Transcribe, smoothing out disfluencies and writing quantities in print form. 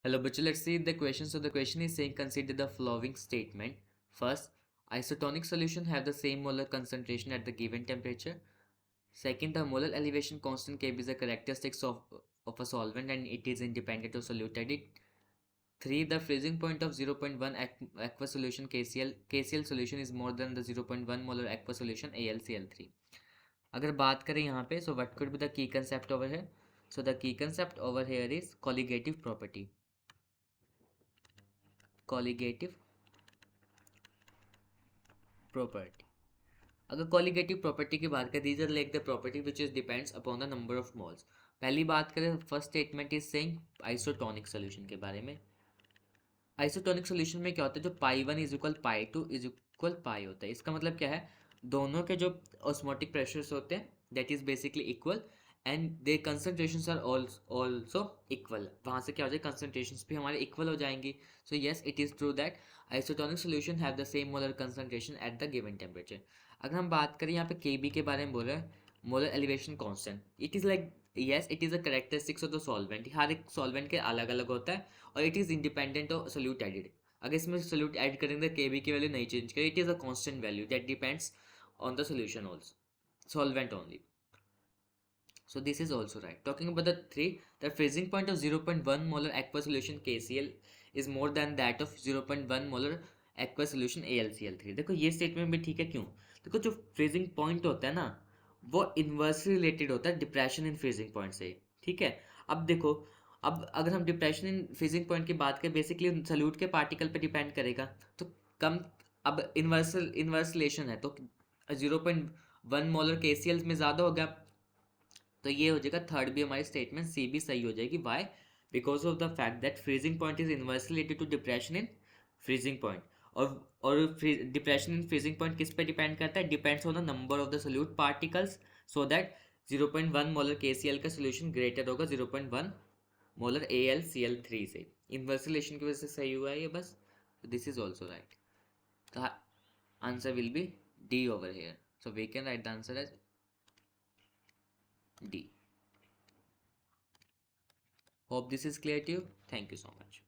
Hello, but let's see the question. So the question is saying consider the following statement. First, isotonic solution have the same molar concentration at the given temperature. Second, the molar elevation constant Kb is a characteristic of a solvent and it is independent of solute edit. 3. The freezing point of 0.1 aqueous solution KCl solution is more than the 0.1 molar aqueous solution AlCl3. अगर बात करें यहाँ पे, so what could be the key concept over here? So the key concept over here is colligative property. Colligative property. अगर colligative property की बात करें, these are like the property which is depends upon the number of moles. पहली बात करें, first statement is saying isotonic solution के बारे में. आइसोटोनिक सोल्यूशन में क्या होता है, जो pi one is equal pi two is equal pi होता है. इसका मतलब क्या है, दोनों के जो ऑस्मोटिक प्रेशर्स होते हैं that is basically equal and they concentrations are also equal. वहाँ से क्या हो जाएगा, कंसंट्रेशंस भी हमारे इक्वल हो जाएंगी. So yes, it is true that isotonic solution have the same molar concentration at the given temperature. अगर हम बात करें यहाँ पे के के बारे में बोल रहे हैं, molar elevation constant, it is like yes it is a characteristics of the solvent. हर एक सॉल्वेंट के अलग अलग होता है और it is independent of solute added. अगर इसमें सोल्यूट ऐड करेंगे के बी की वैल्यू नहीं चेंज करें, it is a constant value that depends on the solution also solvent only. So this is also right. Talking about the 3, the freezing point of 0.1 molar aqueous solution KCl is more than that of 0.1 molar aqueous solution AlCl3. देखो ये statement भी ठीक है. क्यों? देखो जो freezing point होता है ना, वो इन्वर्सली रिलेटेड होता है डिप्रेशन इन फ्रीजिंग पॉइंट से. ठीक है. अब देखो, अब अगर हम डिप्रेशन इन फ्रीजिंग पॉइंट की बात करें, बेसिकली सल्यूट के पार्टिकल पे डिपेंड करेगा. तो कम, अब इन्वर्स रिलेशन है तो 0.1 मोलर KCl में ज़्यादा होगा. तो ये हो जाएगा थर्ड भी, हमारी स्टेटमेंट सी भी सही हो जाएगी. Why? Because of the fact that freezing point is inversely related to depression in freezing point. और डिप्रेशन इन फ्रीजिंग पॉइंट किस पे डिपेंड करता है, depends on the number of the solute particles. So that 0.1 molar KCl का solution greater होगा 0.1 molar AlCl3 से. Inverse relation की वजह से सही हुआ है ये बस. This is also right. The answer will be D over here. So we can write the answer as D. Hope this is clear to you. Thank you so much.